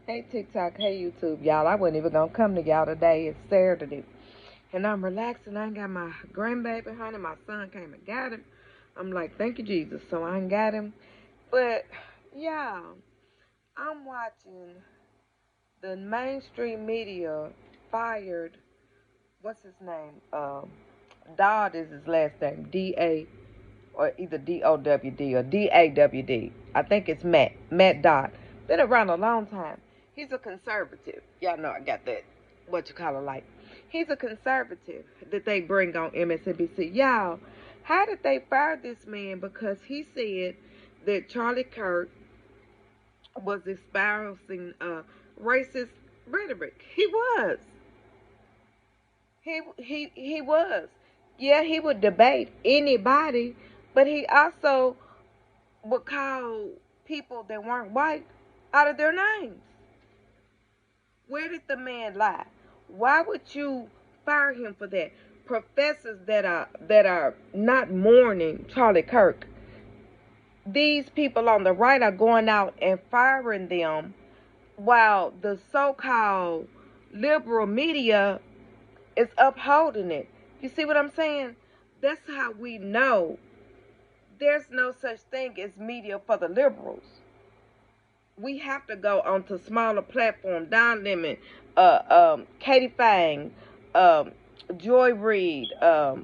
Hey TikTok, hey YouTube, y'all. I wasn't even gonna come to y'all today. It's Saturday. And I'm relaxing. I ain't got my grandbaby, honey. My son came and got him. I'm like, thank you, Jesus. So I ain't got him. But, y'all, I'm watching the mainstream media fired, what's his name? Dodd is his last name. D-A, or either D-O-W-D or D-A-W-D. I think it's Matt Dodd. Been around a long time. He's a conservative. Y'all know I got that, what you call it, like. He's a conservative that they bring on MSNBC. Y'all, how did they fire this man? Because he said that Charlie Kirk was espousing racist rhetoric. He was. He was. Yeah, he would debate anybody, but he also would call people that weren't white out of their names. Where did the man lie? Why would you fire him for that? Professors that are not mourning Charlie Kirk, these people on the right are going out and firing them, while the so-called liberal media is upholding it. You see what I'm saying? That's how we know there's no such thing as media for the liberals. We have to go onto smaller platforms. Don Lemon, Katie Fang, Joy Reid. I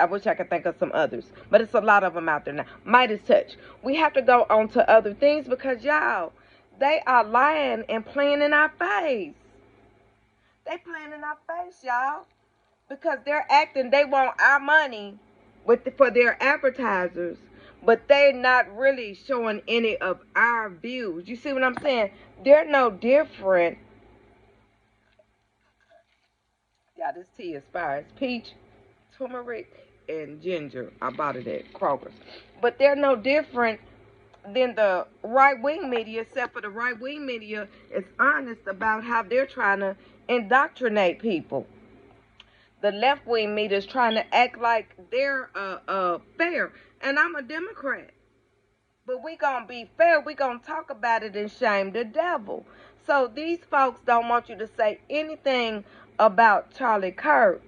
wish I could think of some others, but it's a lot of them out there now. Midas Touch. We have to go on to other things because y'all, they are lying and playing in our face. They playing in our face, y'all, because they're acting. They want our money for their advertisers, but they're not really showing any of our views. You see what I'm saying? They're no different. Yeah, this tea is fire. It's peach, turmeric, and ginger. I bought it at Kroger's. But they're no different than the right-wing media, except for the right-wing media is honest about how they're trying to indoctrinate people. The left-wing media is trying to act like they're fair. And I'm a Democrat. But we gonna be fair. We gonna talk about it and shame the devil. So these folks don't want you to say anything about Charlie Kirk.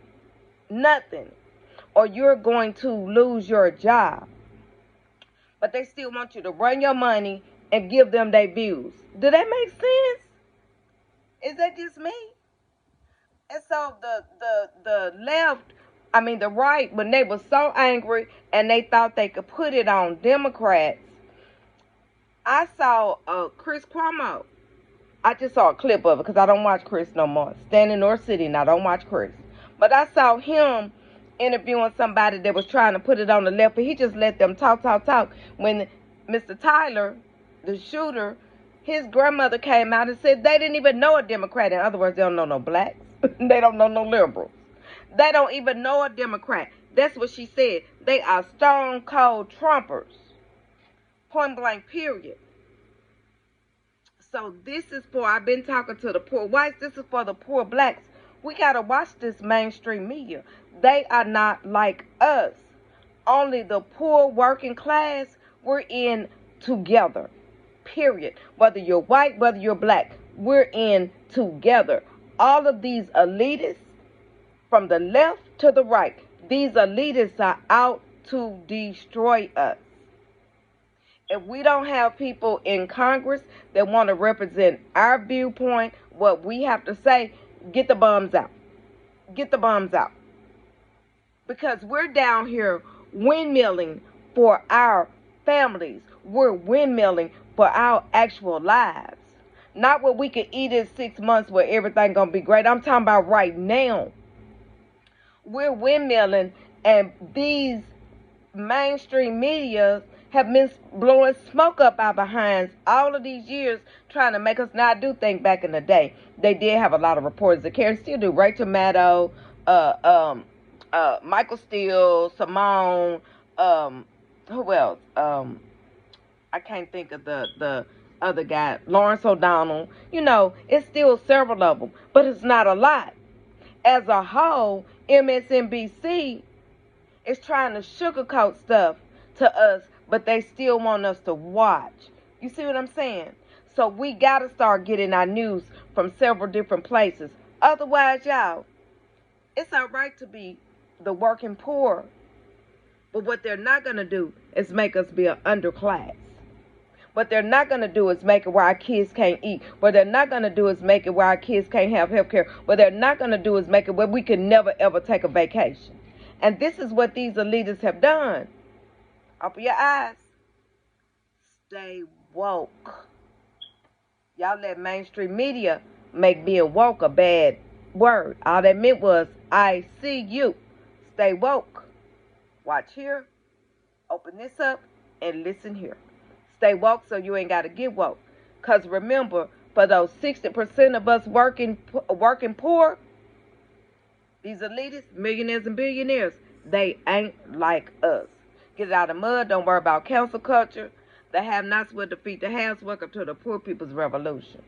Nothing. Or you're going to lose your job. But they still want you to run your money and give them their views. Do that make sense? Is that just me? And so the left, I mean the right, when they were so angry and they thought they could put it on Democrats, I saw Chris Cuomo. I just saw a clip of it because I don't watch Chris no more. Standing or sitting, I don't watch Chris. But I saw him interviewing somebody that was trying to put it on the left, but he just let them talk. When Mr. Tyler, the shooter, his grandmother came out and said they didn't even know a Democrat. In other words, they don't know no blacks. They don't know no liberals. They don't even know a Democrat. That's what she said. They are stone cold Trumpers. Point blank, period. So this is for, I've been talking to the poor whites. This is for the poor blacks. We got to watch this mainstream media. They are not like us. Only the poor working class, we're in together. Period. Whether you're white, whether you're black, we're in together. All of these elitists, from the left to the right, these elitists are out to destroy us. If we don't have people in Congress that want to represent our viewpoint, what we have to say, get the bums out. Get the bums out. Because we're down here windmilling for our families. We're windmilling for our actual lives. Not what we can eat in 6 months where everything going to be great. I'm talking about right now. We're windmilling, and these mainstream media have been blowing smoke up our behinds all of these years, trying to make us. Now, I do think back in the day, they did have a lot of reporters that care, still do. Rachel Maddow, Michael Steele, Simone, who else? I can't think of the other guy, Lawrence O'Donnell. You know, it's still several of them, but it's not a lot. As a whole, MSNBC is trying to sugarcoat stuff to us, but they still want us to watch. You see what I'm saying? So we got to start getting our news from several different places. Otherwise, y'all, it's all right to be the working poor. But what they're not going to do is make us be an underclass. What they're not going to do is make it where our kids can't eat. What they're not going to do is make it where our kids can't have health care. What they're not going to do is make it where we can never, ever take a vacation. And this is what these elitists have done. Open your eyes. Stay woke. Y'all let mainstream media make being woke a bad word. All that meant was, I see you. Stay woke. Watch here. Open this up and listen here. Stay woke so you ain't got to get woke. Because remember, for those 60% of us working poor, these elitists, millionaires and billionaires, they ain't like us. Get out of the mud. Don't worry about cancel culture. The have-nots will defeat the haves. Welcome to the poor people's revolution.